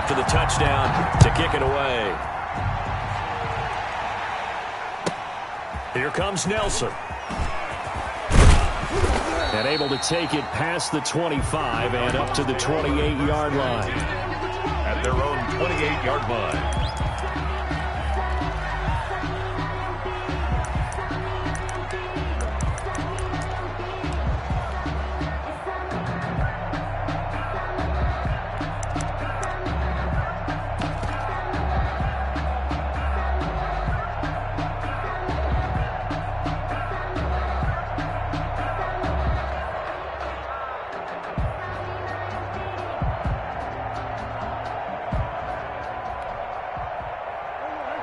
after the touchdown to kick it away. Here comes Nelson. And able to take it past the 25 and up to the 28-yard line. At their own 28-yard line.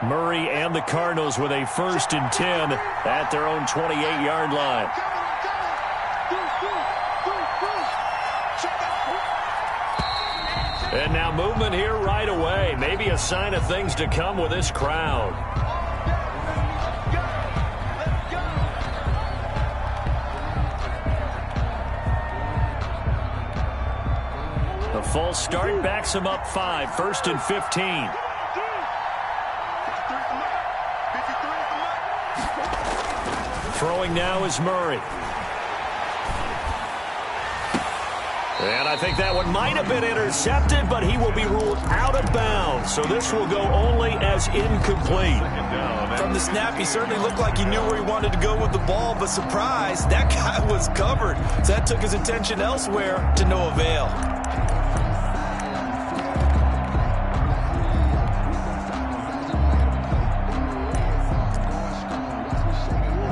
Murray and the Cardinals with a 1st and 10 at their own 28-yard line. And now movement here right away. Maybe a sign of things to come with this crowd. The false start backs him up 5, 1st and 15. Throwing now is Murray. And I think that one might have been intercepted, but he will be ruled out of bounds. So this will go only as incomplete. From the snap, he certainly looked like he knew where he wanted to go with the ball, but surprise, that guy was covered. So that took his attention elsewhere to no avail.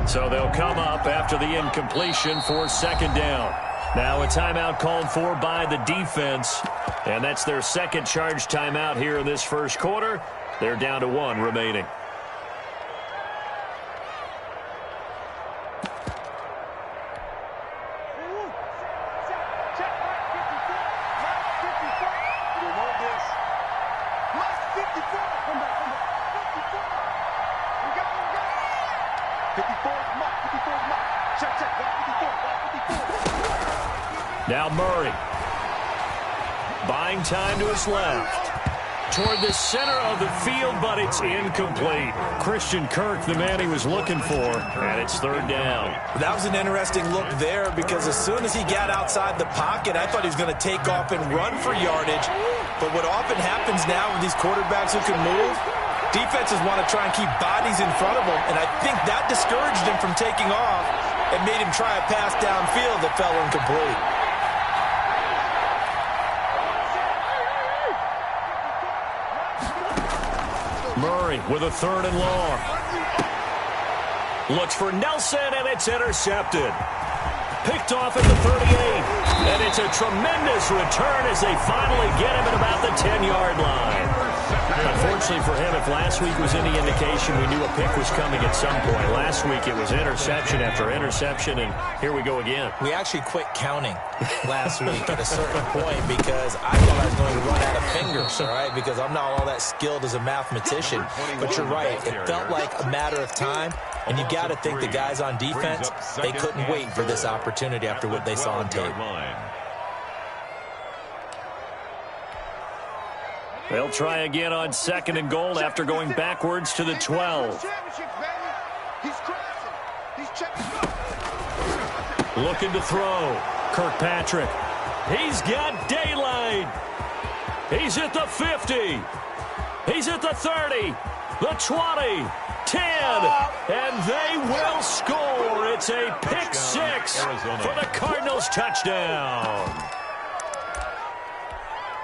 So they'll come up after the incompletion for 2nd down. Now a timeout called for by the defense, and that's their 2nd charge timeout here in this 1st quarter. They're down to 1 remaining. Now Murray. Buying time to his left. Toward the center of the field, but it's incomplete. Christian Kirk, the man he was looking for, and it's 3rd down. That was an interesting look there because as soon as he got outside the pocket, I thought he was going to take off and run for yardage. But what often happens now with these quarterbacks who can move, defenses want to try and keep bodies in front of them, and I think that discouraged him from taking off and made him try a pass downfield that fell incomplete. Murray with a 3rd and long. Looks for Nelson, and it's intercepted. Picked off at the 38. And it's a tremendous return as they finally get him at about the 10-yard line. Unfortunately for him, if last week was any indication, we knew a pick was coming at some point. Last week it was interception after interception, and here we go again. We actually quit counting last week at a certain point because I thought I was going to run out of fingers, all right, because I'm not all that skilled as a mathematician. But you're right. It felt like a matter of time, and you got to think the guys on defense, they couldn't wait for this opportunity after what they saw on tape. They'll try again on 2nd and goal after going backwards to the 12. Looking to throw. Kirkpatrick. He's got daylight. He's at the 50. He's at the 30. The 20. 10. And they will score. It's a pick 6 for the Cardinals touchdown.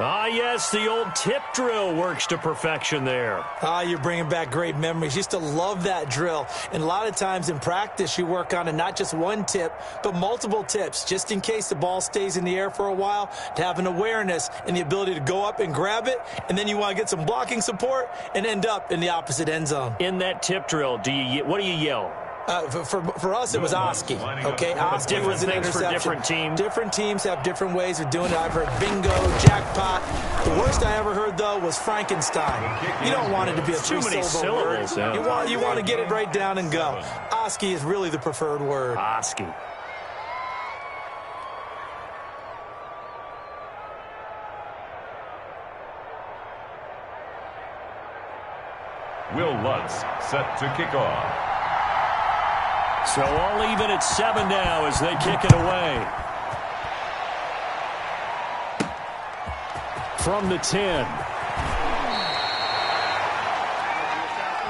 Ah, yes, the old tip drill works to perfection there. Ah, you're bringing back great memories. Used to love that drill. And a lot of times in practice, you work on it, not just one tip, but multiple tips, just in case the ball stays in the air for a while, to have an awareness and the ability to go up and grab it, and then you want to get some blocking support and end up in the opposite end zone. In that tip drill, what do you yell? For us, it was Oski. Okay, Oski was an interception. For different teams. Different teams have different ways of doing it. I've heard bingo, jackpot. The worst I ever heard, though, was Frankenstein. You don't want it to be a three-syllable word. You want to get it right down and go. Oski is really the preferred word. Oski. Will Lutz set to kick off. So all even at 7 now as they kick it away. From the 10.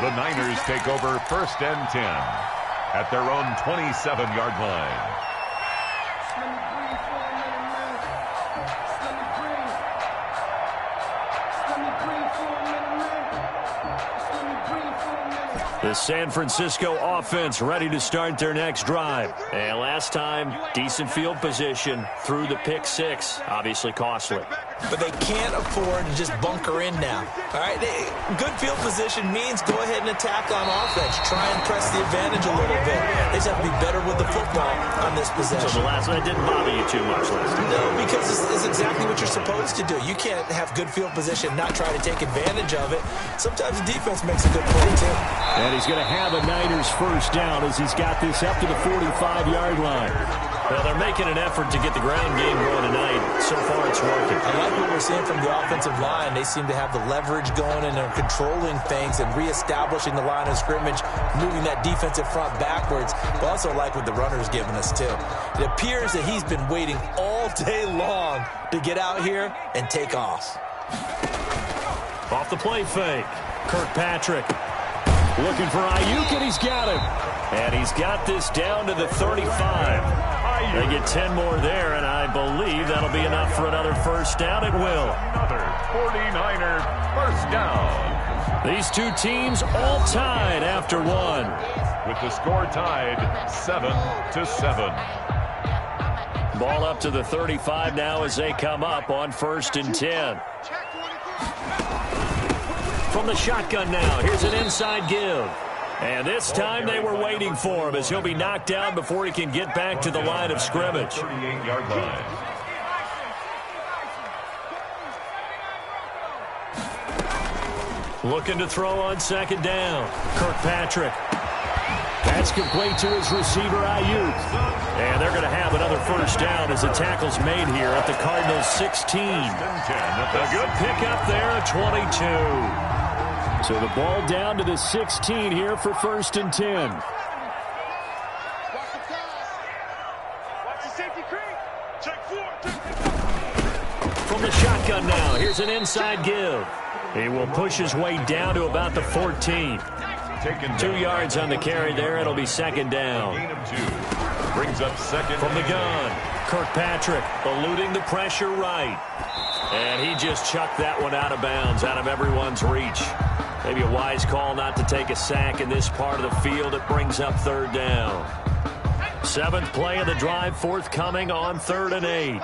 The Niners take over 1st and 10 at their own 27-yard line. The San Francisco offense ready to start their next drive. And last time, decent field position through the pick 6. Obviously costly. But they can't afford to just bunker in now. All right, good field position means go ahead and attack on offense. Try and press the advantage a little bit. They just have to be better with the football on this possession. So the last one didn't bother you too much last time? No, because it's exactly what you're supposed to do. You can't have good field position, not try to take advantage of it. Sometimes the defense makes a good play, too. And he's going to have a Niners first down as he's got this up to the 45-yard line. Well, they're making an effort to get the ground game going tonight. So far, it's working. I like what we're seeing from the offensive line. They seem to have the leverage going, and they're controlling things and reestablishing the line of scrimmage, moving that defensive front backwards. But also like what the runner's giving us, too. It appears that he's been waiting all day long to get out here and take off. Off the play fake. Kirkpatrick looking for Ayuk, and he's got him. And he's got this down to the 35. They get 10 more there, and I believe that'll be enough for another first down. It will. Another 49er first down. These two teams all tied after one. With the score tied 7-7. Ball up to the 35 now as they come up on 1st and 10. From the shotgun now, here's an inside give. And this time they were waiting for him as he'll be knocked down before he can get back to the line of scrimmage. 38-yard line. Looking to throw on 2nd down. Kirkpatrick. That's complete to his receiver, Ayuk. And they're going to have another first down as the tackle's made here at the Cardinals' 16. A good pickup there at 22. So the ball down to the 16 here for 1st and 10. From the shotgun now, here's an inside give. He will push his way down to about the 14. 2 yards on the carry there. It'll be 2nd down. Gain of 2. Brings up 2nd. From the gun, Kirkpatrick eluding the pressure right. And he just chucked that one out of bounds, out of everyone's reach. Maybe a wise call not to take a sack in this part of the field. It brings up 3rd down. 7th play of the drive forthcoming on 3rd and 8.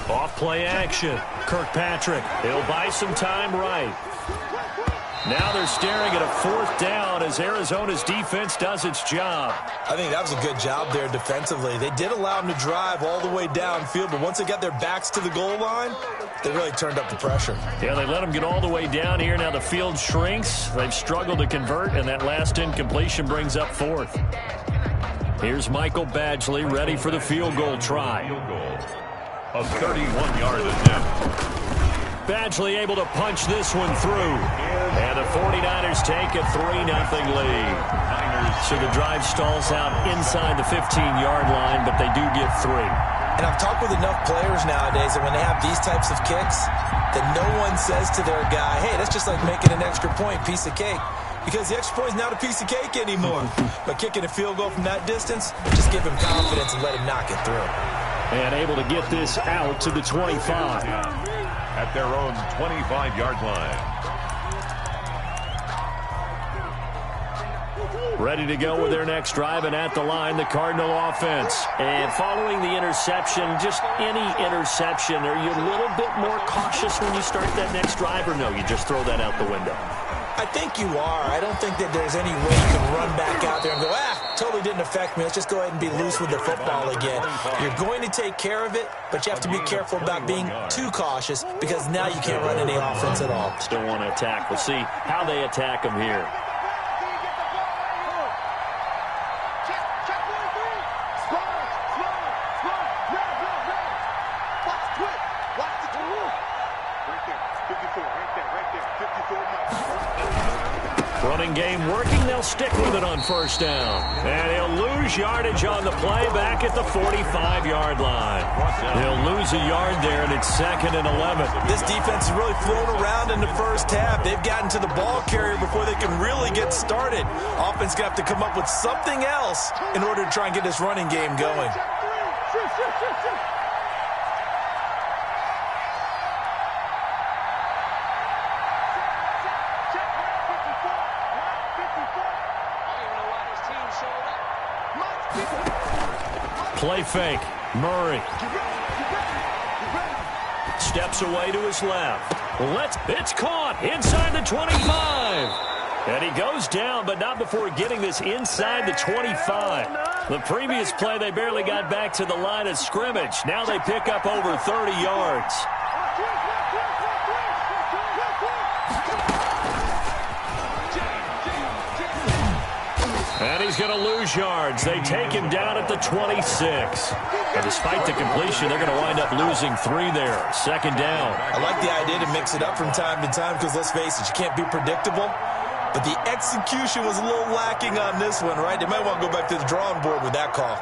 Off play action. Kirkpatrick. He'll buy some time right. Now they're staring at a 4th down as Arizona's defense does its job. I think that was a good job there defensively. They did allow them to drive all the way downfield, but once they got their backs to the goal line, they really turned up the pressure. Yeah, they let them get all the way down here. Now the field shrinks. They've struggled to convert, and that last incompletion brings up 4th. Here's Michael Badgley ready for the field goal try. Field goal. A 31-yard attempt. Badgley able to punch this one through. And the 49ers take a 3-0 lead. So the drive stalls out inside the 15-yard line, but they do get 3. And I've talked with enough players nowadays that when they have these types of kicks, that no one says to their guy, hey, that's just like making an extra point, piece of cake. Because the extra point is not a piece of cake anymore. But kicking a field goal from that distance, just give him confidence and let him knock it through. And able to get this out to the 25. At their own 25-yard line. Ready to go with their next drive, and at the line, the Cardinal offense. And following the interception, just any interception, are you a little bit more cautious when you start that next drive, or no, you just throw that out the window? I think you are. I don't think that there's any way you can run back out there and go, totally didn't affect me. Let's just go ahead and be loose with the football again. You're going to take care of it, but you have to be careful about being too cautious because now you can't run any offense at all. Still want to attack. We'll see how they attack them here. Running game working. They'll stick with it on first down. And he'll lose yardage on the play back at the 45-yard line. He'll lose a yard there, and it's 2nd and 11. This defense has really flown around in the first half. They've gotten to the ball carrier before they can really get started. Offense going to have to come up with something else in order to try and get this running game going. Play fake. Murray steps away to his left. It's caught inside the 25. And he goes down, but not before getting this inside the 25. The previous play, they barely got back to the line of scrimmage. Now they pick up over 30 yards. And he's going to lose yards. They take him down at the 26. And despite the completion, they're going to wind up losing 3 there. 2nd down. I like the idea to mix it up from time to time because, let's face it, you can't be predictable. But the execution was a little lacking on this one, right? They might want to go back to the drawing board with that call.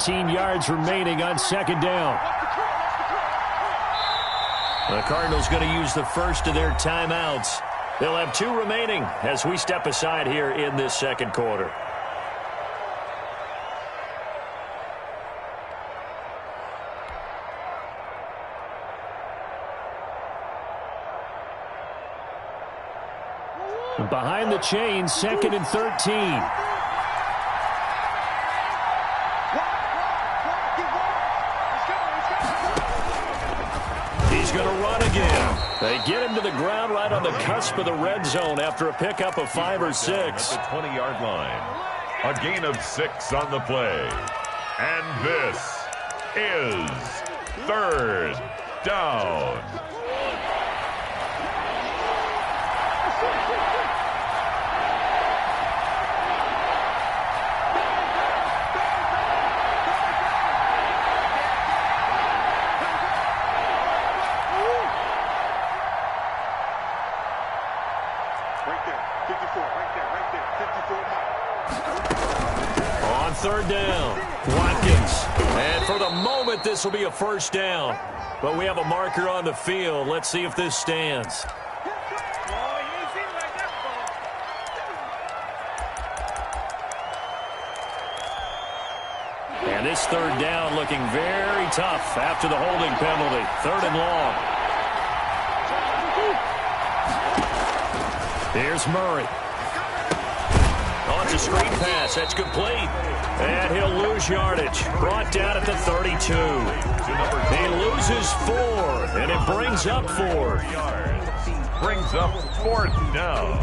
Yards remaining on 2nd down. The Cardinals going to use the first of their timeouts. They'll have 2 remaining as we step aside here in this 2nd quarter. Behind the chains, 2nd and 13. They get him to the ground right on the cusp of the red zone after a pickup of 5 or 6. At the 20-yard line. A gain of 6 on the play. And this is 3rd down. On 3rd down, Watkins. And for the moment, this will be a 1st down. But we have a marker on the field. Let's see if this stands. And this 3rd down looking very tough after the holding penalty. 3rd and long. Here's Murray. A screen pass. That's complete. And he'll lose yardage. Brought down at the 32. He loses 4, and it brings up 4. Brings up 4th down.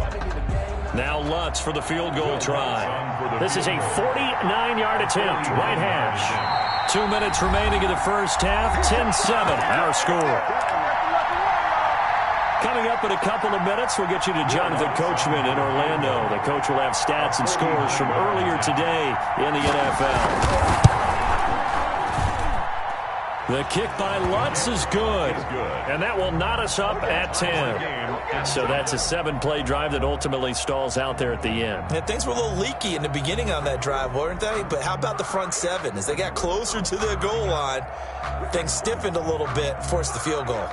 Now Lutz for the field goal try. This is a 49-yard attempt. Right hash. 2 minutes remaining in the first half. 10-7, our score. Coming up in a couple of minutes, we'll get you to Jonathan Coachman in Orlando. The coach will have stats and scores from earlier today in the NFL. The kick by Lutz is good, and that will knot us up at 10. So that's a 7-play drive that ultimately stalls out there at the end. Yeah, things were a little leaky in the beginning on that drive, weren't they? But how about the front 7? As they got closer to the goal line, things stiffened a little bit, forced the field goal.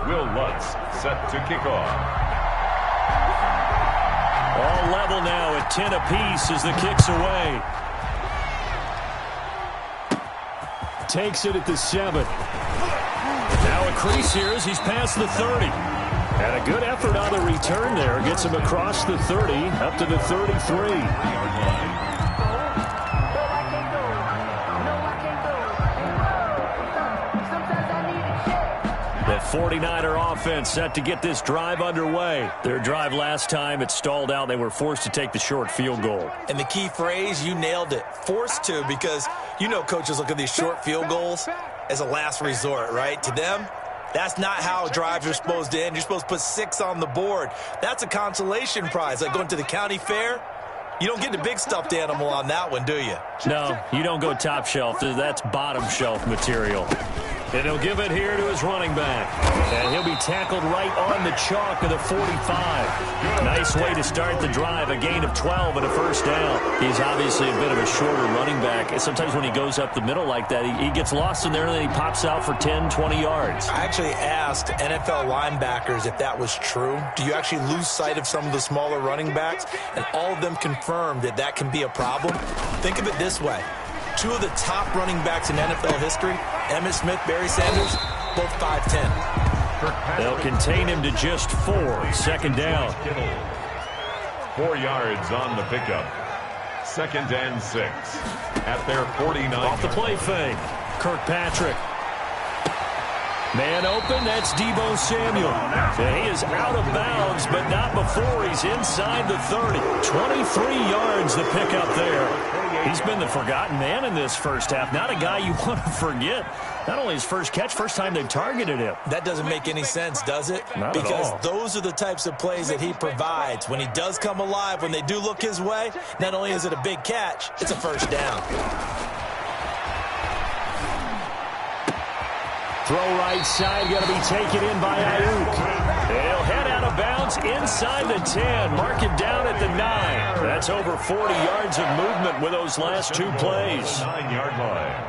Will Lutz set to kick off. All level now at 10 apiece as the kick's away. Takes it at the 7. Now a crease here as he's past the 30. And a good effort on the return there. Gets him across the 30 up to the 33. 49er offense set to get this drive underway. Their drive last time, it stalled out. They were forced to take the short field goal. And the key phrase, you nailed it, forced to, because you know coaches look at these short field goals as a last resort, right? To them, that's not how drives are supposed to end. You're supposed to put 6 on the board. That's a consolation prize, like going to the county fair. You don't get the big stuffed animal on that one, do you? No, you don't go top shelf. That's bottom shelf material. And he'll give it here to his running back. And he'll be tackled right on the chalk of the 45. Nice way to start the drive. A gain of 12 and a first down. He's obviously a bit of a shorter running back. And sometimes when he goes up the middle like that, he gets lost in there and then he pops out for 10, 20 yards. I actually asked NFL linebackers if that was true. Do you actually lose sight of some of the smaller running backs? And all of them confirmed that that can be a problem. Think of it this way. 2 of the top running backs in NFL history, Emmitt Smith, Barry Sanders, both 5'10". They'll contain him to just 4. Second down. 4 yards on the pickup. 2nd and 6 at their 49. Off the play fake. Kirkpatrick. Man open, that's Deebo Samuel. And he is out of bounds, but not before he's inside the 30. 23 yards the pickup there. He's been the forgotten man in this first half. Not a guy you want to forget. Not only his first catch, first time they targeted him. That doesn't make any sense, does it? Not because at all. Those are the types of plays that he provides. When he does come alive, when they do look his way, not only is it a big catch, it's a first down. Throw right side, going to be taken in by Ayuk. He'll head out of bounds inside the 10. Mark it down at the 9. That's over 40 yards of movement with those last 2 plays. 9-yard line.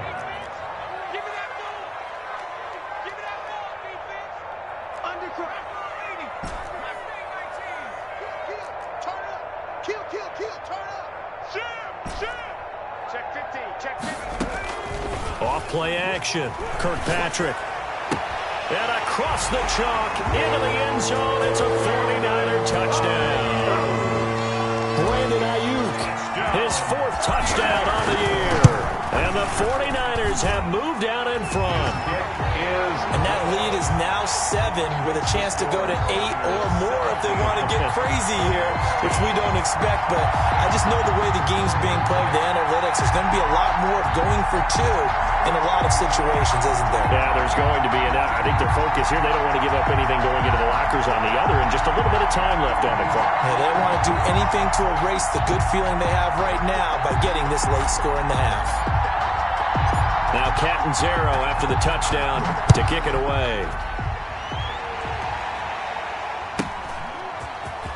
Off play action. Kirkpatrick. And across the chalk into the end zone. It's a 49er touchdown. Brandon Ayuk, his 4th touchdown on the year. And the 49ers have moved out in front. And that lead is now 7 with a chance to go to 8 or more if they want to get crazy here, which we don't expect. But I just know the way the game's being played, the analytics, there's going to be a lot more of going for 2 in a lot of situations, isn't there? Yeah, there's going to be. And I think their focus here, they don't want to give up anything going into the lockers on the other, and just a little bit of time left on the clock. Yeah, they don't want to do anything to erase the good feeling they have right now by getting this late score in the half. Now Catanzaro after the touchdown to kick it away.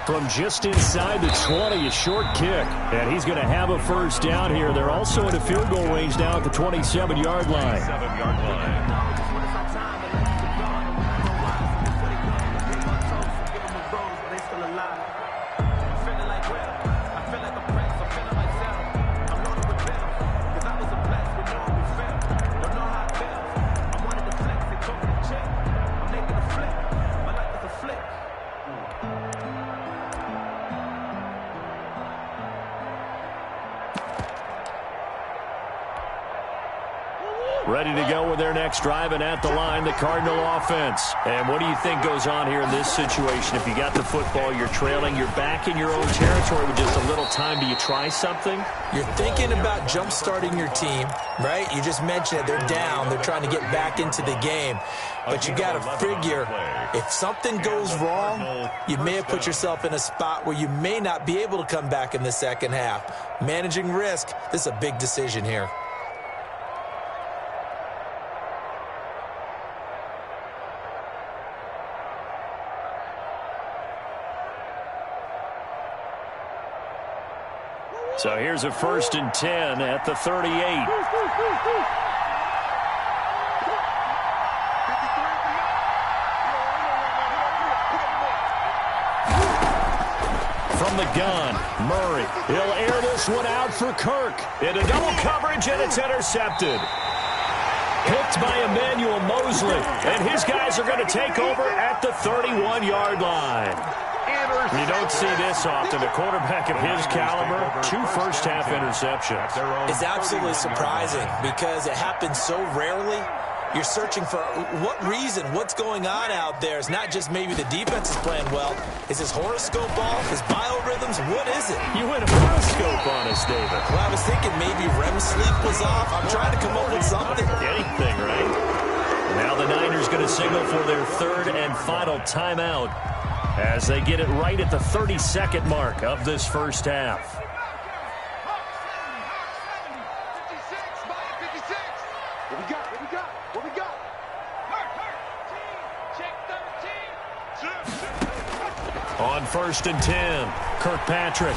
From just inside the 20, a short kick. And he's going to have a first down here. They're also in a field goal range now at the 27-yard line. 7-yard line. Ready to go with their next drive, and at the line, the Cardinal offense. And what do you think goes on here in this situation? If you got the football, you're trailing, you're back in your own territory with just a little time. Do you try something? You're thinking about jump-starting your team, right? You just mentioned it. They're down. They're trying to get back into the game. But you got to figure, if something goes wrong, you may have put yourself in a spot where you may not be able to come back in the second half. Managing risk, this is a big decision here. So here's a 1st and 10 at the 38. From the gun, Murray. He'll air this one out for Kirk. Into double coverage, and it's intercepted. Picked by Emmanuel Mosley. And his guys are going to take over at the 31-yard line. You don't see this often. A quarterback of his caliber, 2 first-half interceptions. It's absolutely surprising because it happens so rarely. You're searching for what reason, what's going on out there. It's not just maybe the defense is playing well. Is his horoscope off? His biorhythms? What is it? You went a horoscope on us, David. Well, I was thinking maybe REM sleep was off. I'm trying to come up with something. Anything, right? Now the Niners going to signal for their third and final timeout as they get it right at the 32nd mark of this first half. On 1st and 10, Kirkpatrick.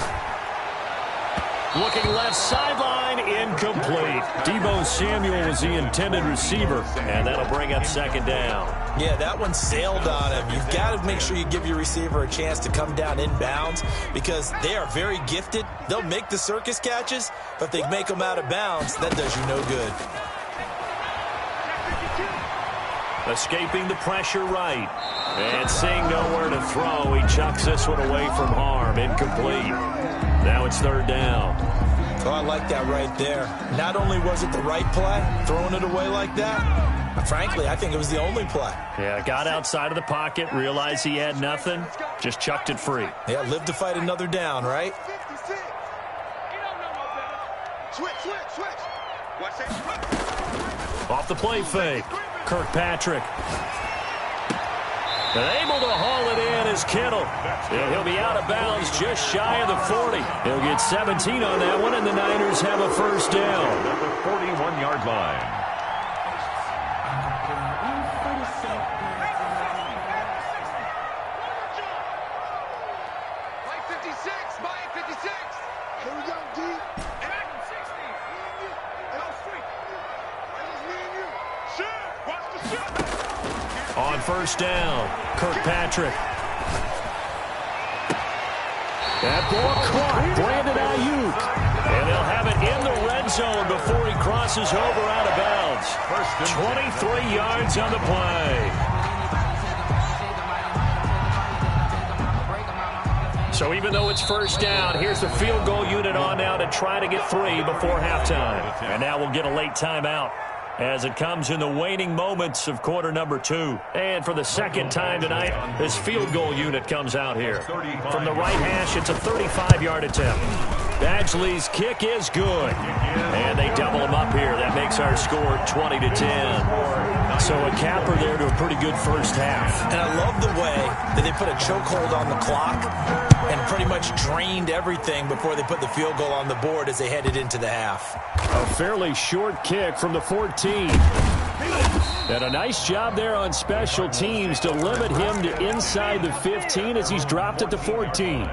Looking left sideline, incomplete. Deebo Samuel was the intended receiver, and that'll bring up 2nd down. Yeah, that one sailed on him. You've got to make sure you give your receiver a chance to come down inbounds because they are very gifted. They'll make the circus catches, but if they make them out of bounds, that does you no good. Escaping the pressure right. And seeing nowhere to throw, he chucks this one away from harm. Incomplete. Now it's 3rd down. Oh, I like that right there. Not only was it the right play, throwing it away like that, frankly, I think it was the only play. Yeah, got outside of the pocket, realized he had nothing, just chucked it free. Yeah, live to fight another down, right? Off the play fake, Kirkpatrick. And able to haul it in is Kittle. He'll be out of bounds just shy of the 40. He'll get 17 on that one, and the Niners have a 1st down. At the 41-yard line. On 1st down, Kirkpatrick. That ball caught. Brandon Ayuk. And they'll have it in the red zone before he crosses over out of bounds. 23 yards on the play. So even though it's 1st down, here's the field goal unit on now to try to get 3 before halftime. And now we'll get a late timeout as it comes in the waning moments of quarter number 2. And for the 2nd time tonight, this field goal unit comes out here. From the right hash, it's a 35-yard attempt. Badgley's kick is good. And they double him up here. That makes our score 20-10. So a capper there to a pretty good first half. And I love the way that they put a chokehold on the clock and pretty much drained everything before they put the field goal on the board as they headed into the half. A fairly short kick from the 14. And a nice job there on special teams to limit him to inside the 15 as he's dropped at the 14.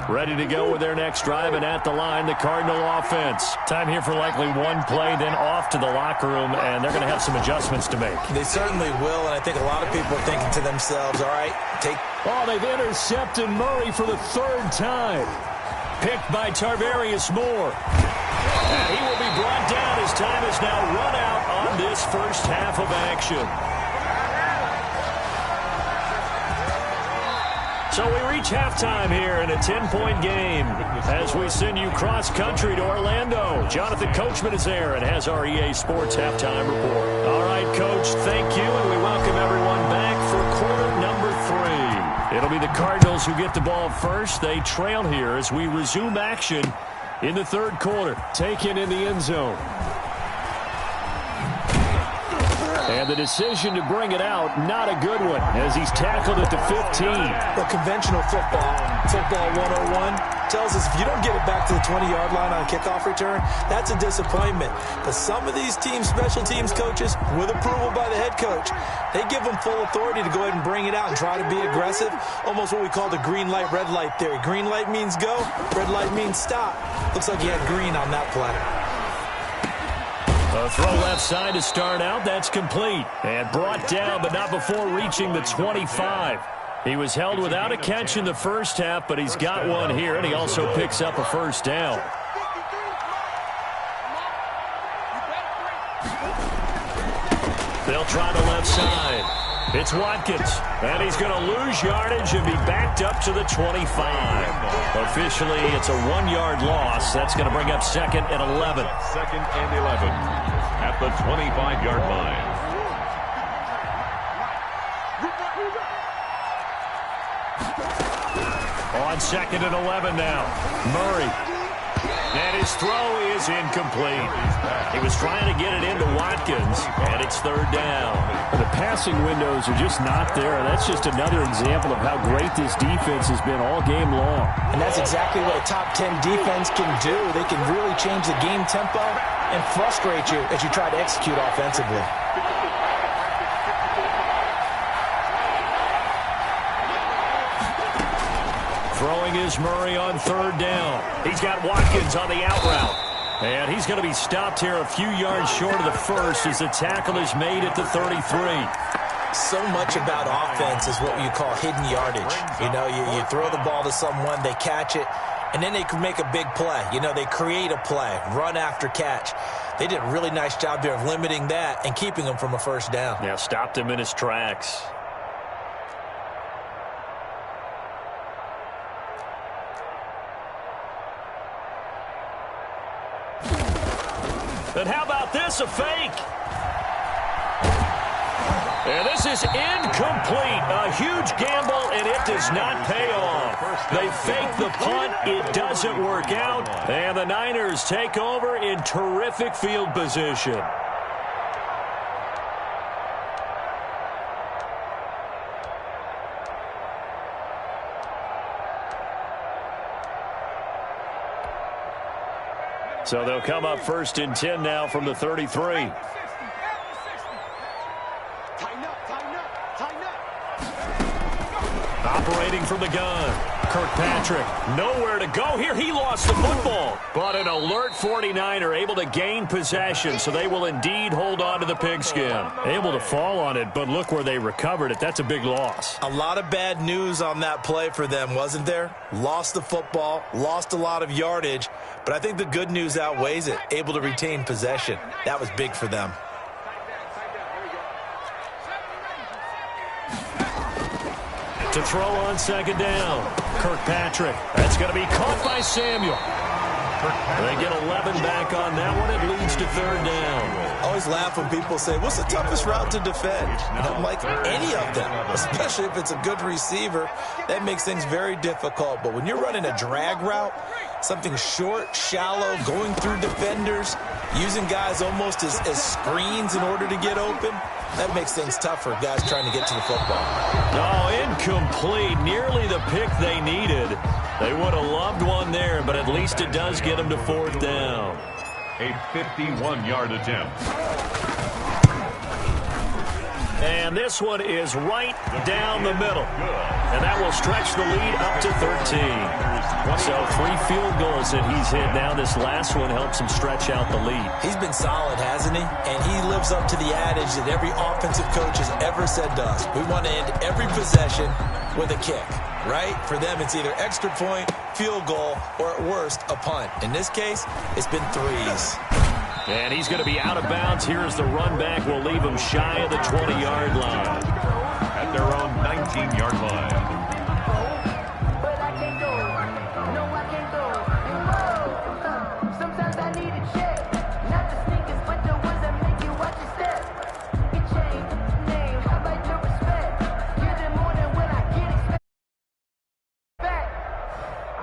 Ready to go with their next drive, and at the line, the Cardinal offense. Time here for likely one play, then off to the locker room, and they're going to have some adjustments to make. They certainly will, and I think a lot of people are thinking to themselves, all right, Oh, they've intercepted Murray for the 3rd time. Picked by Tarvarius Moore. And he will be brought down as time is now run out on this first half of action. So we reach halftime here in a 10-point game as we send you cross-country to Orlando. Jonathan Coachman is there and has our EA Sports halftime report. All right, Coach, thank you, and we welcome everyone back for quarter number 3. It'll be the Cardinals who get the ball first. They trail here as we resume action in the 3rd quarter. Taken in the end zone. And the decision to bring it out, not a good one, as he's tackled at the 15. Well, conventional football 101, tells us if you don't get it back to the 20-yard line on a kickoff return, that's a disappointment. But some of these special teams coaches, with approval by the head coach, they give them full authority to go ahead and bring it out and try to be aggressive, almost what we call the green light, red light theory. Green light means go, red light means stop. Looks like he had green on that play. A throw left side to start out. That's complete. And brought down, but not before reaching the 25. He was held without a catch in the first half, but he's got one here, and he also picks up a first down. They'll try the left side. It's Watkins, and he's going to lose yardage and be backed up to the 25. Officially, it's a 1-yard loss. That's going to bring up 2nd and 11. 2nd and 11 at the 25-yard line. On 2nd and 11 now. Murray. And his throw is incomplete. He was trying to get it into Watkins, and it's 3rd down. The passing windows are just not there. That's just another example of how great this defense has been all game long. And that's exactly what a top 10 defense can do. They can really change the game tempo and frustrate you as you try to execute offensively. Throwing is Murray on 3rd down. He's got Watkins on the out route. And he's going to be stopped here a few yards short of the first as the tackle is made at the 33. So much about offense is what you call hidden yardage. You know, you throw the ball to someone, they catch it, and then they can make a big play. You know, they create a play, run after catch. They did a really nice job there of limiting that and keeping him from a 1st down. Yeah, stopped him in his tracks. And how about this, a fake? And this is incomplete. A huge gamble, and it does not pay off. They fake the punt. It doesn't work out. And the Niners take over in terrific field position. So they'll come up 1st and 10 now from the 33. Operating from the gun. Kirkpatrick, nowhere to go here. He lost the football. But an alert 49er able to gain possession, so they will indeed hold on to the pigskin. Able to fall on it, but look where they recovered it. That's a big loss. A lot of bad news on that play for them, wasn't there? Lost the football, lost a lot of yardage, but I think the good news outweighs it. Able to retain possession. That was big for them. To throw on 2nd down. Kirkpatrick. That's going to be caught by Samuel. They get 11 back on that one. It leads to 3rd down. I always laugh when people say, what's the toughest route to defend? And I'm like, any of them, especially if it's a good receiver. That makes things very difficult. But when you're running a drag route, something short, shallow, going through defenders, using guys almost as screens in order to get open, that makes things tough for guys trying to get to the football. Oh, incomplete. Nearly the pick they needed. They would have loved one there, but at least it does get them to 4th down. A 51-yard attempt. And this one is right down the middle. And that will stretch the lead up to 13. So 3 field goals that he's hit now. This last one helps him stretch out the lead. He's been solid, hasn't he? And he lives up to the adage that every offensive coach has ever said to us. We want to end every possession with a kick, right? For them, it's either extra point, field goal, or at worst, a punt. In this case, it's been 3s. And he's going to be out of bounds. Here's the run back. We'll leave him shy of the 20-yard line. At their own 19-yard line.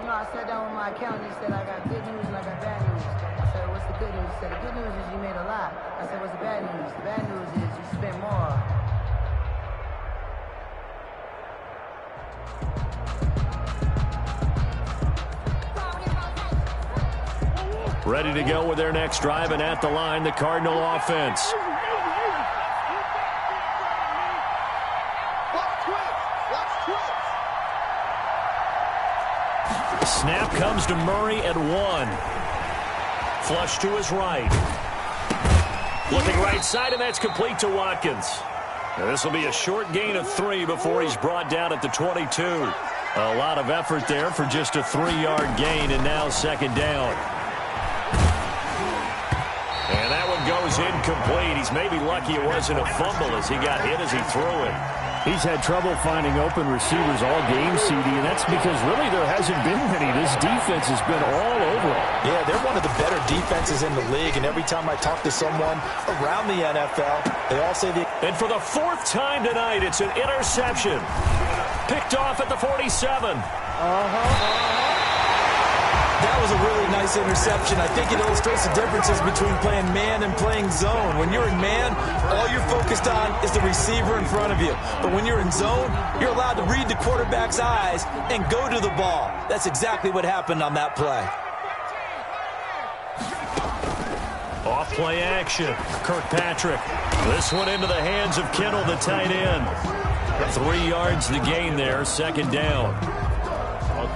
I sat down with my accountant. He said, I got good news and I got bad news. I said, what's the good news? He said, the good news is you made a lot. I said, what's the bad news? The bad news is you spent more. Ready to go with their next drive, and at the line, the Cardinal offense. Snap comes to Murray at 1. Flush to his right. Looking right side, and that's complete to Watkins. This will be a short gain of 3 before he's brought down at the 22. A lot of effort there for just a 3-yard gain, and now 2nd down. And that one goes is incomplete. He's maybe lucky it wasn't a fumble as he got hit as he threw it. He's had trouble finding open receivers all game, CD, and that's because really there hasn't been many. This defense has been all over him. Yeah, they're one of the better defenses in the league, and every time I talk to someone around the NFL, they all say the... And for the fourth time tonight, it's an interception. Picked off at the 47. That was a really nice interception. I think it illustrates the differences between playing man and playing zone. When you're in man, all you're focused on is the receiver in front of you. But when you're in zone, you're allowed to read the quarterback's eyes and go to the ball. That's exactly what happened on that play. Off play action. Kirkpatrick. This one into the hands of Kittle, the tight end. 3 yards to gain there, second down.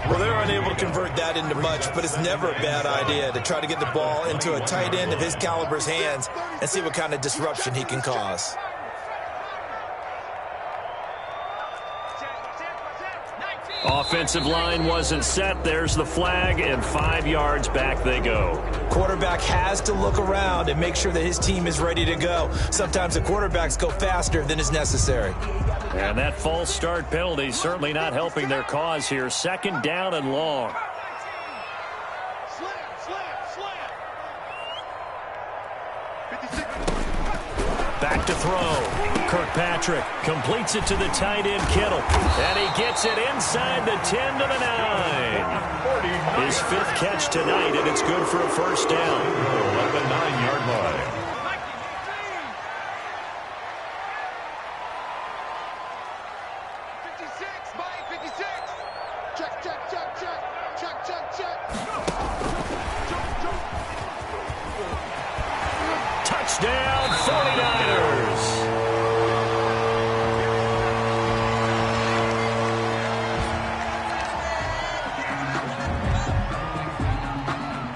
Well, they're unable to convert that into much, but it's never a bad idea to try to get the ball into a tight end of his caliber's hands and see what kind of disruption he can cause. Offensive line wasn't set. There's the flag, and 5 yards back they go. Quarterback has to look around and make sure that his team is ready to go. Sometimes the quarterbacks go faster than is necessary. And that false start penalty certainly not helping their cause here. Second down and long. Back to throw. Kirkpatrick completes it to the tight end, Kittle. And he gets it inside the 10 to the 9. His 5th catch tonight, and it's good for a first down. At the 9-yard line. Touchdown, 49ers.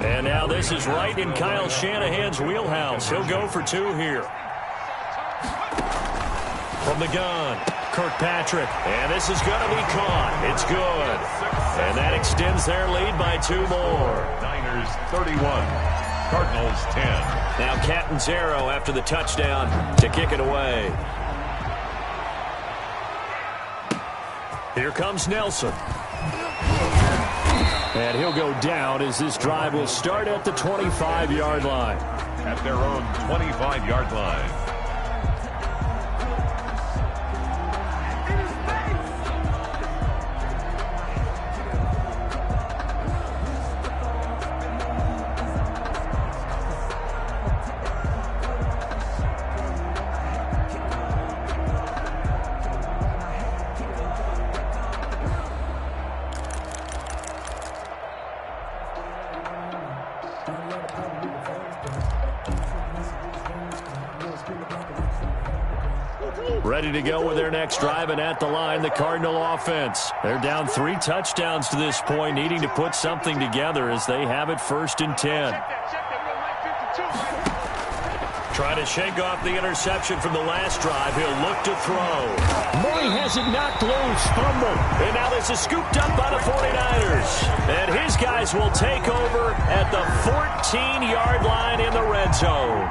And now this is right in Kyle Shanahan's wheelhouse. He'll go for 2 here. From the gun, Kirkpatrick. And this is going to be caught. It's good. And that extends their lead by 2 more. Niners 31. Cardinals 10. Now Catanzaro after the touchdown to kick it away. Here comes Nelson. And he'll go down as this drive will start at the 25-yard line. At their own 25-yard line. Ready to go with their next drive, and at the line, the Cardinal offense. They're down 3 touchdowns to this point, needing to put something together as they have it 1st and 10. Trying to shake off the interception from the last drive. He'll look to throw. Murray has it knocked loose. Fumble. And now this is scooped up by the 49ers. And his guys will take over at the 14-yard line in the red zone.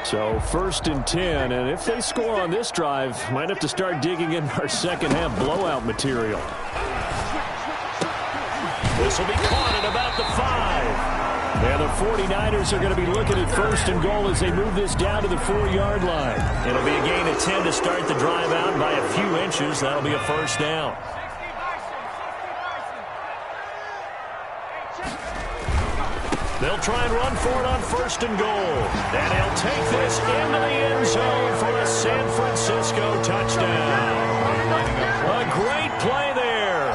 So 1st and 10, and if they score on this drive, might have to start digging in our second half blowout material. This will be caught at about the 5. And the 49ers are going to be looking at 1st and goal as they move this down to the 4-yard line. It'll be a gain of 10 to start the drive out by a few inches. That'll be a first down. They'll try and run for it on 1st and goal. And he'll take this into the end zone for a San Francisco touchdown. A great play there.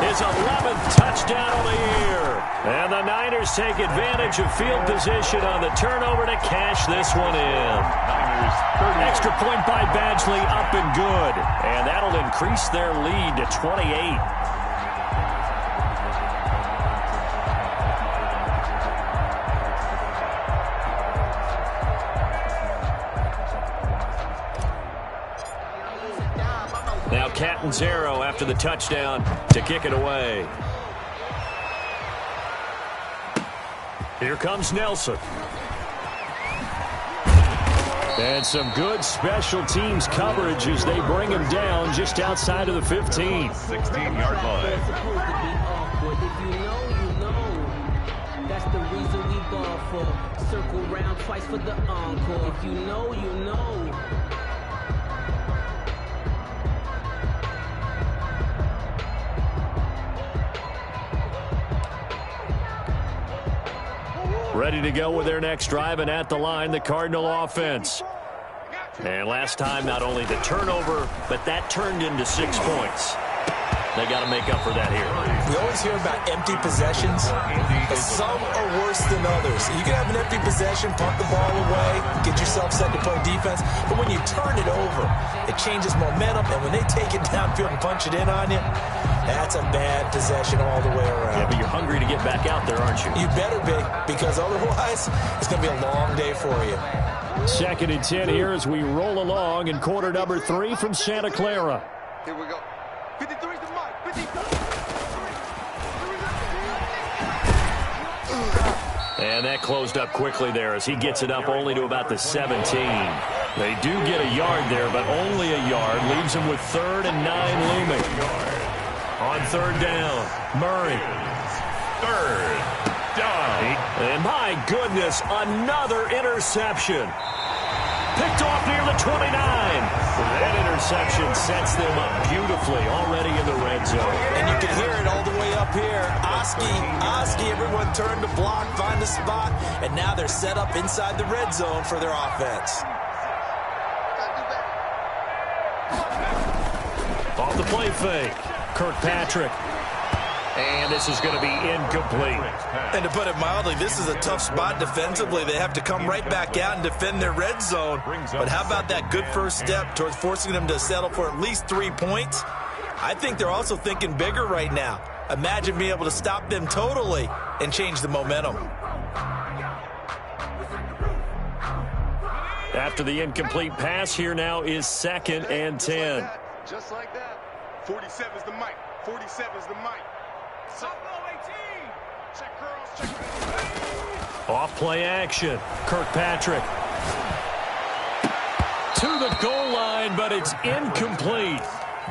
His 11th touchdown of the year. And the Niners take advantage of field position on the turnover to cash this one in. Extra point by Badgley, up and good. And that'll increase their lead to 28. Catanzaro after the touchdown to kick it away. Here comes Nelson. And some good special teams coverage as they bring him down just outside of the 15. 16-yard line. If you know, you know. That's the reason we ball for. Circle round twice for the encore. If you know, you know. Ready to go with their next drive, and at the line, the Cardinal offense. And last time, not only the turnover, but that turned into 6 points. They got to make up for that here. We always hear about empty possessions, but some are worse than others. You can have an empty possession, pump the ball away, get yourself set to play defense, but when you turn it over, it changes momentum, and when they take it downfield and punch it in on you, that's a bad possession all the way around. Yeah, but you're hungry to get back out there, aren't you? You better be, because otherwise, it's going to be a long day for you. 2nd and 10 here as we roll along in quarter number 3 from Santa Clara. Here we go. 53 is the mic. 53. And that closed up quickly there as he gets it up only to about the 17. They do get a yard there, but only a yard. Leaves them with 3rd and 9 looming. On 3rd down, Murray. 3rd down. And my goodness, another interception. Picked off near the 29. That interception sets them up beautifully already in the red zone. And you can hear it all the way up here. Oski, everyone turned to block, find a spot, and now they're set up inside the red zone for their offense. Off the play fake, Kirkpatrick. And this is going to be incomplete. And to put it mildly, this is a tough spot defensively. They have to come right back out and defend their red zone. But how about that good first step towards forcing them to settle for at least 3 points? I think they're also thinking bigger right now. Imagine being able to stop them totally and change the momentum. After the incomplete pass, here now is 2nd and 10. Just like that. 47 is the mic. 47 is the mic. Off play action. Kirkpatrick. To the goal line, but it's incomplete.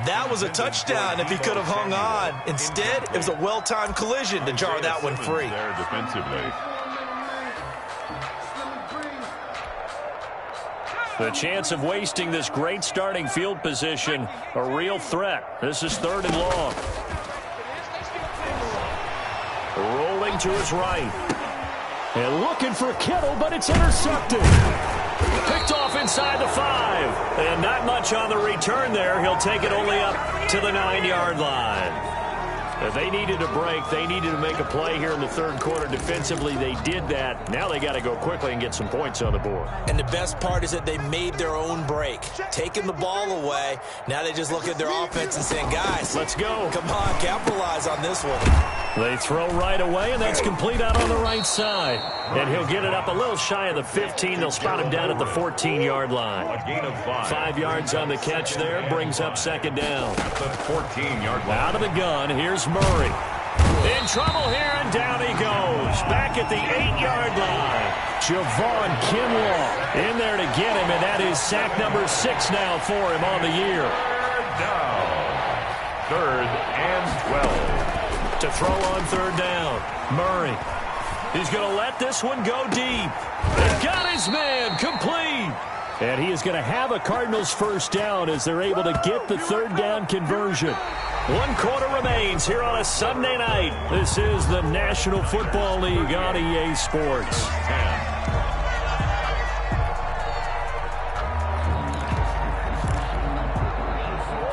That was a touchdown if he could have hung on. Instead, it was a well-timed collision to jar that one free. There defensively. The chance of wasting this great starting field position, a real threat. This is 3rd and long. Rolling to his right. And looking for Kittle, but it's intercepted. Picked off inside the 5. And not much on the return there. He'll take it only up to the 9-yard line. If they needed a break, they needed to make a play here in the 3rd quarter. Defensively, they did that. Now they got to go quickly and get some points on the board. And the best part is that they made their own break, taking the ball away. Now they just look at their offense and saying, guys, let's go. Come on, capitalize on this one. They throw right away, and that's complete out on the right side. And he'll get it up a little shy of the 15. They'll spot him down at the 14-yard line. A gain of 5. 5 yards on the catch there, brings up 2nd down. At the 14-yard line. Out of the gun, here's Murray. In trouble here, and down he goes. Back at the 8-yard line. Javon Kinlaw in there to get him, and that is sack number 6 now for him on the year. 3rd down. 3rd and 12. To throw on 3rd down, Murray. He's going to let this one go deep. And got his man complete. And he is going to have a Cardinals first down as they're able to get the 3rd down conversion. 1 quarter remains here on a Sunday night. This is the National Football League on EA Sports.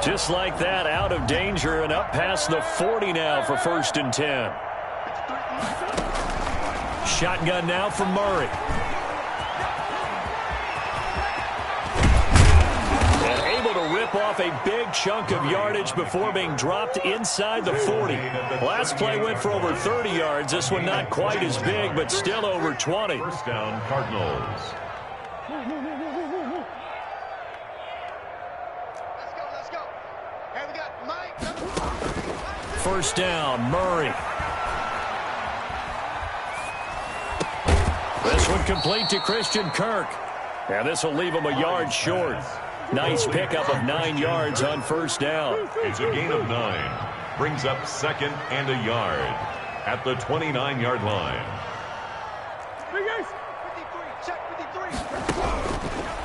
Just like that, out of danger and up past the 40 now for 1st and 10. Shotgun now from Murray. And able to rip off a big chunk of yardage before being dropped inside the 40. Last play went for over 30 yards. This one not quite as big, but still over 20. 1st down, Cardinals. Let's go. Have first down. Murray. This one complete to Christian Kirk. And this will leave him a yard short. Nice pickup of 9 yards on first down. It's a gain of 9. Brings up 2nd and a yard at the 29-yard line.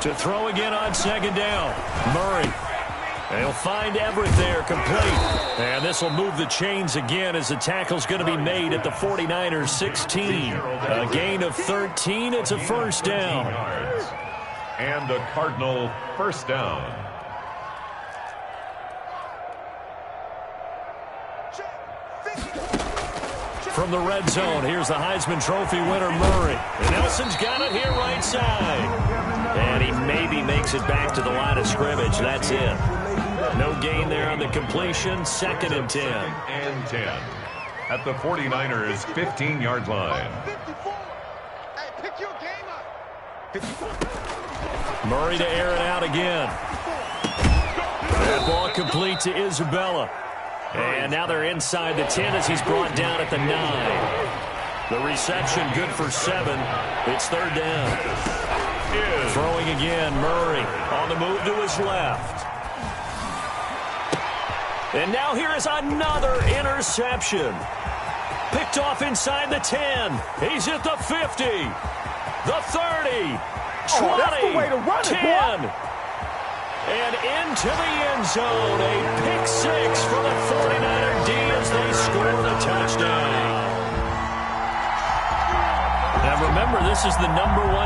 To throw again on 2nd down. Murray. And he'll find Everett there, complete. And this will move the chains again as the tackle's going to be made at the 49ers 16. A gain of 13. It's a first down. And a Cardinal first down. From the red zone, here's the Heisman Trophy winner, Murray. And Nelson's got it here right side. And he maybe makes it back to the line of scrimmage. That's it. No gain there on the completion. 2nd and 10. 2nd and 10 at the 49ers 15-yard line. Murray to air it out again. That ball complete to Isabella. And now they're inside the 10 as he's brought down at the 9. The reception good for 7. It's 3rd down. Throwing again, Murray on the move to his left. And now here is another interception. Picked off inside the 10. He's at the 50. The 30. 20. That's the way to run it, 10. Boy. And into the end zone. A pick 6 for the 49er D as they score the touchdown. Now remember, this is the #1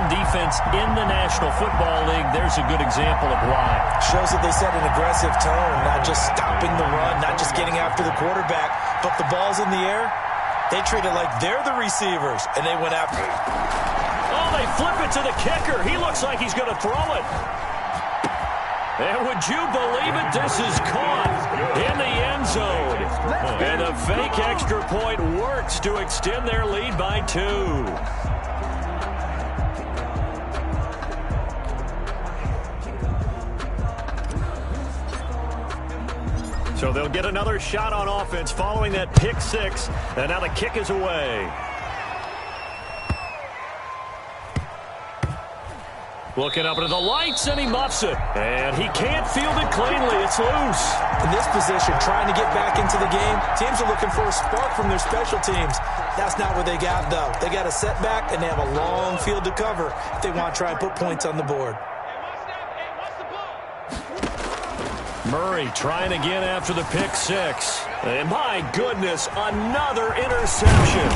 defense in the National Football League. There's a good example of why. Shows that they set an aggressive tone, not just stopping the run, not just getting after the quarterback, but the ball's in the air. They treat it like they're the receivers, and they went after it. Oh, they flip it to the kicker. He looks like he's going to throw it. And would you believe it? This is caught in the end zone. And the fake extra point works to extend their lead by 2. So they'll get another shot on offense following that pick 6. And now the kick is away. Looking up into the lights, and he muffs it. And he can't field it cleanly. It's loose. In this position, trying to get back into the game, teams are looking for a spark from their special teams. That's not what they got, though. They got a setback, and they have a long field to cover if they want to try and put points on the board. Murray trying again after the pick 6. And my goodness, another interception.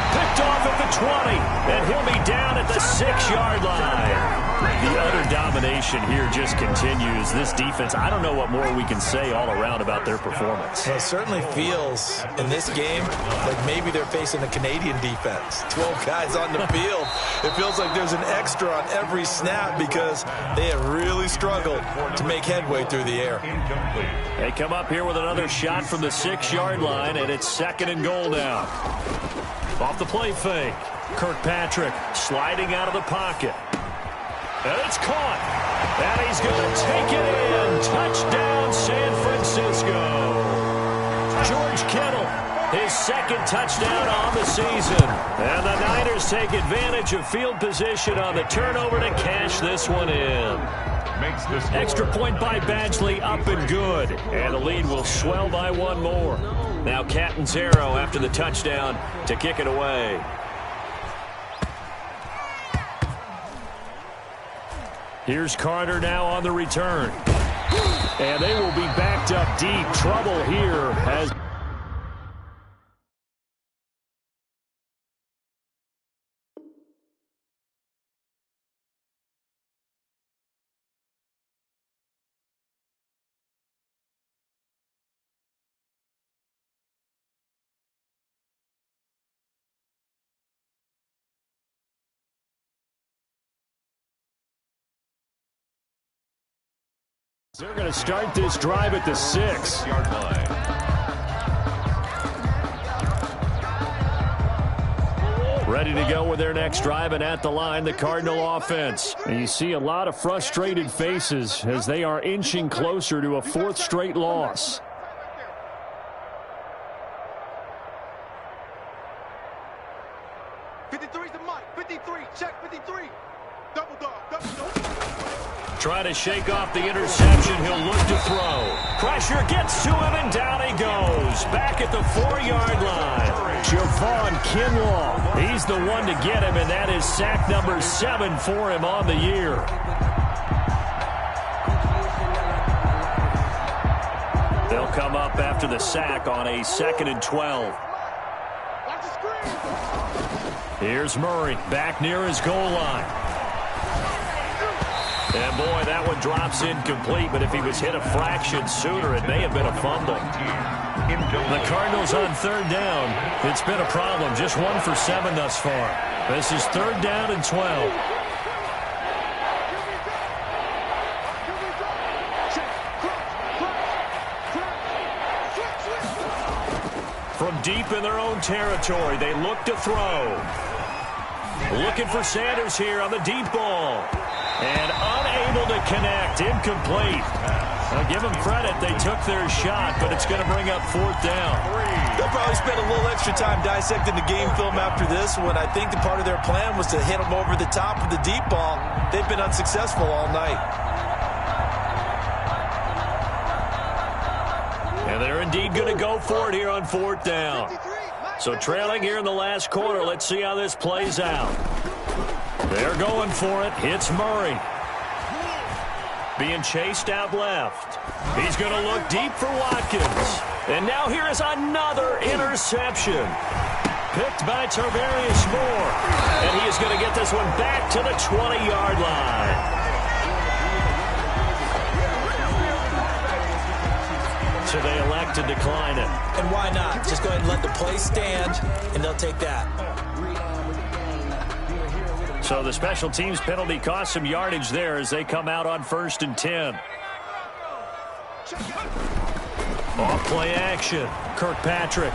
Picked off at the 20, and he'll be down at the 6-yard line. The utter domination here just continues. This defense, I don't know what more we can say all around about their performance. Well, it certainly feels in this game like maybe they're facing a Canadian defense. 12 guys on the field. It feels like there's an extra on every snap because they have really struggled to make headway through the air. They come up here with another shot from the 6-yard line, and it's 2nd and goal now. Off the play fake. Kirkpatrick sliding out of the pocket. And it's caught. And he's going to take it in. Touchdown, San Francisco. George Kittle, his 2nd touchdown on the season. And the Niners take advantage of field position on the turnover to cash this one in. Extra point by Badgley, up and good. And the lead will swell by 1 more. Now Catanzaro after the touchdown to kick it away. Here's Carter now on the return. And they will be backed up deep. Trouble here as... They're going to start this drive at the 6-yard line. Ready to go with their next drive, and at the line, the Cardinal offense. And you see a lot of frustrated faces as they are inching closer to a 4th straight loss. 53's the mic. 53. Check 53. Double dog. Double dog. Trying to shake off the interception. He'll look to throw. Pressure gets to him, and down he goes. Back at the 4-yard line. Javon Kinlaw. He's the one to get him, and that is sack number 7 for him on the year. They'll come up after the sack on a 2nd and 12. Here's Murray back near his goal line. And boy, that one drops incomplete, but if he was hit a fraction sooner, it may have been a fumble. The Cardinals on 3rd down. It's been a problem. Just 1 for 7 thus far. This is 3rd down and 12. From deep in their own territory, they look to throw. Looking for Sanders here on the deep ball. And unable to connect. Incomplete. I'll give them credit. They took their shot, but it's going to bring up 4th down. They'll probably spend a little extra time dissecting the game film after this one. I think the part of their plan was to hit them over the top of the deep ball. They've been unsuccessful all night. And they're indeed going to go for it here on 4th down. So trailing here in the last quarter. Let's see how this plays out. They're going for it. It's Murray. Being chased out left. He's going to look deep for Watkins. And now here is another interception. Picked by Tarvarius Moore. And he is going to get this one back to the 20-yard line. So they elect to decline it. And why not? Just go ahead and let the play stand, and they'll take that. So the special teams penalty cost some yardage there as they come out on 1st and 10. Off play action. Kirkpatrick.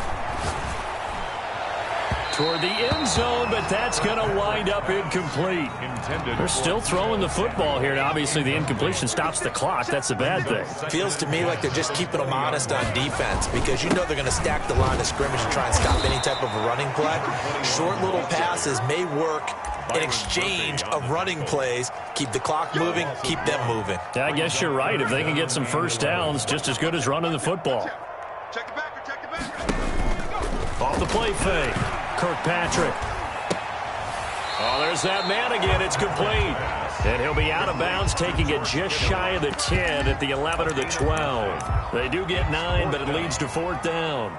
Toward the end zone, but that's going to wind up incomplete. They're still throwing the football here. Now, obviously, the incompletion stops the clock. That's a bad thing. Feels to me like they're just keeping them honest on defense because you know they're going to stack the line of scrimmage and try and stop any type of a running play. Short little passes may work in exchange of running plays. Keep the clock moving, keep them moving. Yeah, I guess you're right. If they can get some first downs, just as good as running the football. Check it back. Check it back. Off the play fake. Kirkpatrick. Oh, there's that man again. It's complete. And he'll be out of bounds, taking it just shy of the 10 at the 11 or the 12. They do get 9, but it leads to 4th down.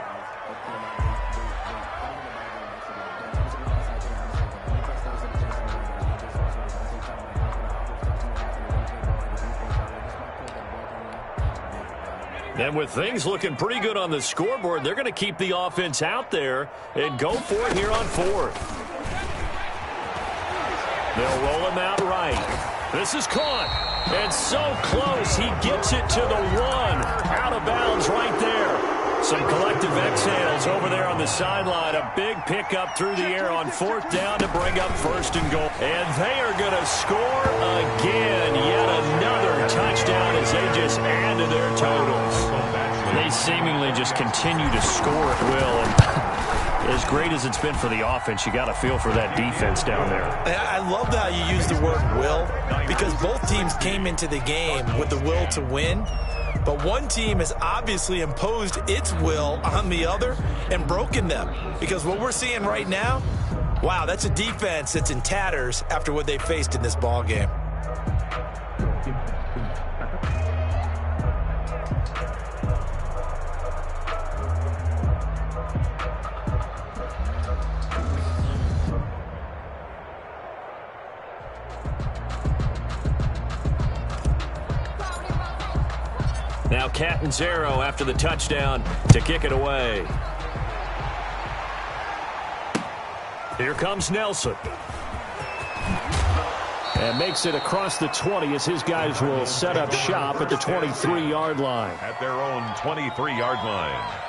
And with things looking pretty good on the scoreboard, they're going to keep the offense out there and go for it here on 4th. They'll roll him out right. This is caught. And so close. He gets it to the 1. Out of bounds right there. Some collective exhales over there on the sideline. A big pickup through the air on 4th down to bring up 1st and goal. And they are going to score again. Yet another touchdown as they just add to their totals. They seemingly just continue to score at will. And as great as it's been for the offense, you got to feel for that defense down there. I love how you use the word will because both teams came into the game with the will to win. But one team has obviously imposed its will on the other and broken them. Because what we're seeing right now, wow, that's a defense that's in tatters after what they faced in this ball game. Now Catanzaro after the touchdown to kick it away. Here comes Nelson. And makes it across the 20 as his guys will set up shop at the 23-yard line. At their own 23-yard line.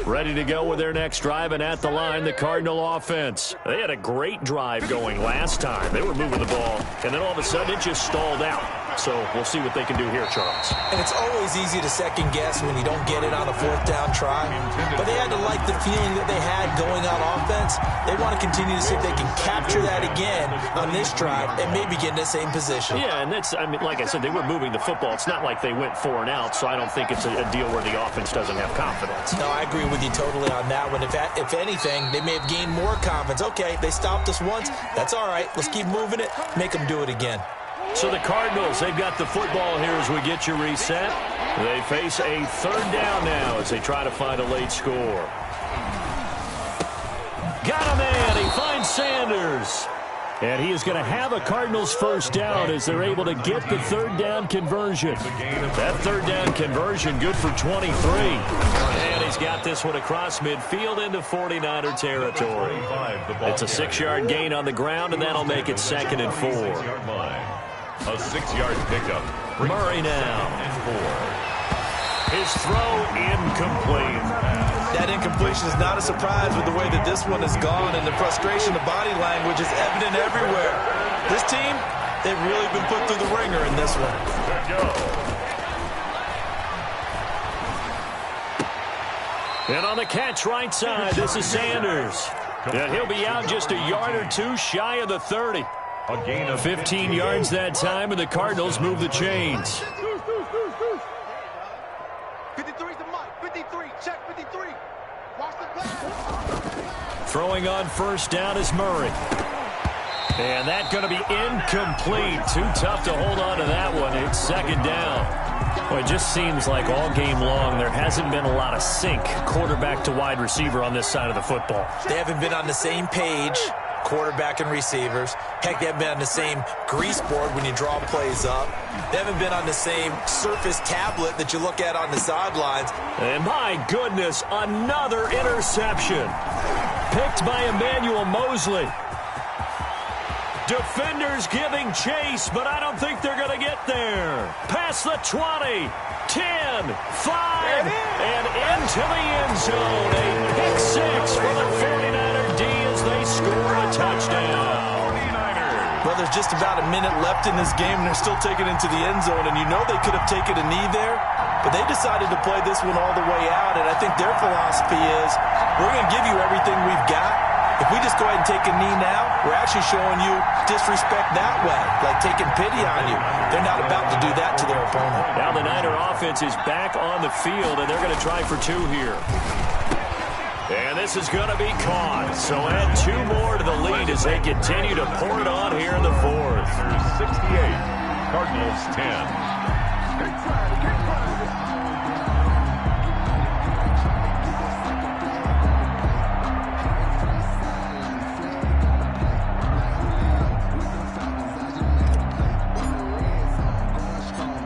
Ready to go with their next drive, and at the line, the Cardinal offense. They had a great drive going last time. They were moving the ball, and then all of a sudden it just stalled out. So we'll see what they can do here, Charles. And it's always easy to second guess when you don't get it on a fourth down try. But they had to like the feeling that they had going on offense. They want to continue to see if they can capture that again on this drive and maybe get in the same position. Yeah, and that's, I mean, like I said, they were moving the football. It's not like they went 4 and out, so I don't think it's a deal where the offense doesn't have confidence. No, I agree with you totally on that one. If anything, they may have gained more confidence. Okay, they stopped us once. That's all right. Let's keep moving it. Make them do it again. So the Cardinals, they've got the football here as we get you reset. They face a third down now as they try to find a late score. Got a man. He finds Sanders. And he is going to have a Cardinals first down as they're able to get the third down conversion. That third down conversion good for 23. And he's got this one across midfield into 49er territory. It's a 6-yard gain on the ground, and that'll make it 2nd and 4. A 6-yard pickup. Murray now. His throw incomplete. That incompletion is not a surprise with the way that this one has gone, and the frustration, the body language is evident everywhere. This team, they've really been put through the ringer in this one. And on the catch right side, this is Sanders. And he'll be out just a yard or two shy of the 30. A gain of 15 yards that time, and the Cardinals move the chains. 53's the mic. 53. Check 53. Watch the pass. Throwing on first down is Murray. And that's going to be incomplete. Too tough to hold on to that one. It's 2nd down. Well, it just seems like all game long there hasn't been a lot of sync quarterback to wide receiver on this side of the football. They haven't been on the same page, quarterback and receivers. Heck, they haven't been on the same grease board when you draw plays up. They haven't been on the same surface tablet that you look at on the sidelines. And my goodness, another interception. Picked by Emmanuel Mosley. Defenders giving chase, but I don't think they're going to get there. Past the 20, 10, 5, and into the end zone. A pick 6 for the 49er D as they score a touchdown. Well, there's just about a minute left in this game, and they're still taking it into the end zone, and you know they could have taken a knee there, but they decided to play this one all the way out, and I think their philosophy is, we're going to give you everything we've got. If we just go ahead and take a knee now, we're actually showing you disrespect that way, like taking pity on you. They're not about to do that to their opponent. Now the Niner offense is back on the field, and they're going to try for 2 here. And this is going to be caught. So add 2 more to the lead as they continue to pour it on here in the 4th. 68, Cardinals 10.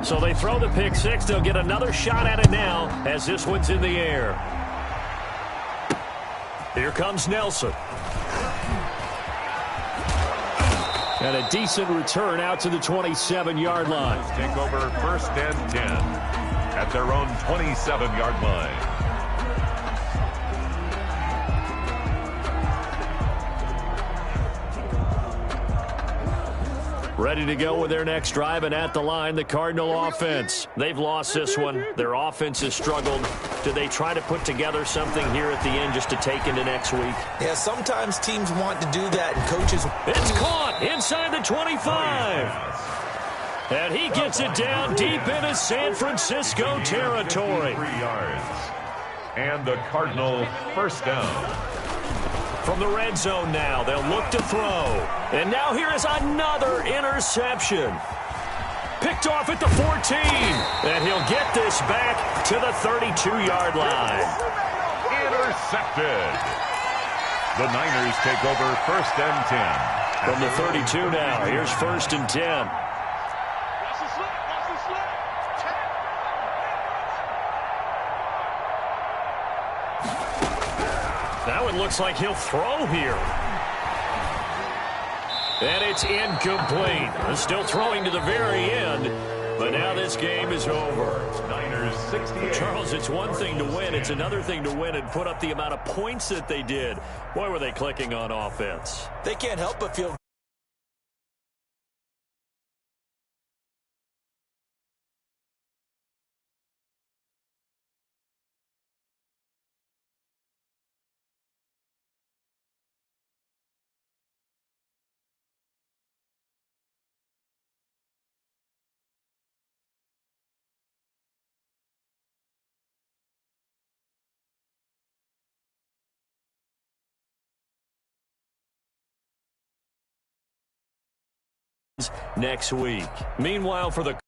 So they throw the pick 6. They'll get another shot at it now as this one's in the air. Here comes Nelson. And a decent return out to the 27-yard line. Take over 1st and 10 at their own 27-yard line. Ready to go with their next drive, and at the line, the Cardinal offense. They've lost this one. Their offense has struggled. Do they try to put together something here at the end just to take into next week? Yeah, sometimes teams want to do that, and coaches... It's caught inside the 25. And he gets it down deep into San Francisco territory. 3 yards. And the Cardinal first down. From the red zone now, they'll look to throw. And now here is another interception. Picked off at the 14. And he'll get this back to the 32-yard line. Intercepted. The Niners take over 1st and 10. From the 32 now, here's 1st and 10. Now it looks like he'll throw here. And it's incomplete. Still throwing to the very end. But now this game is over. Niners 68. Charles, it's one thing to win. It's another thing to win and put up the amount of points that they did. Boy, were they clicking on offense. They can't help but feel next week. Meanwhile, for the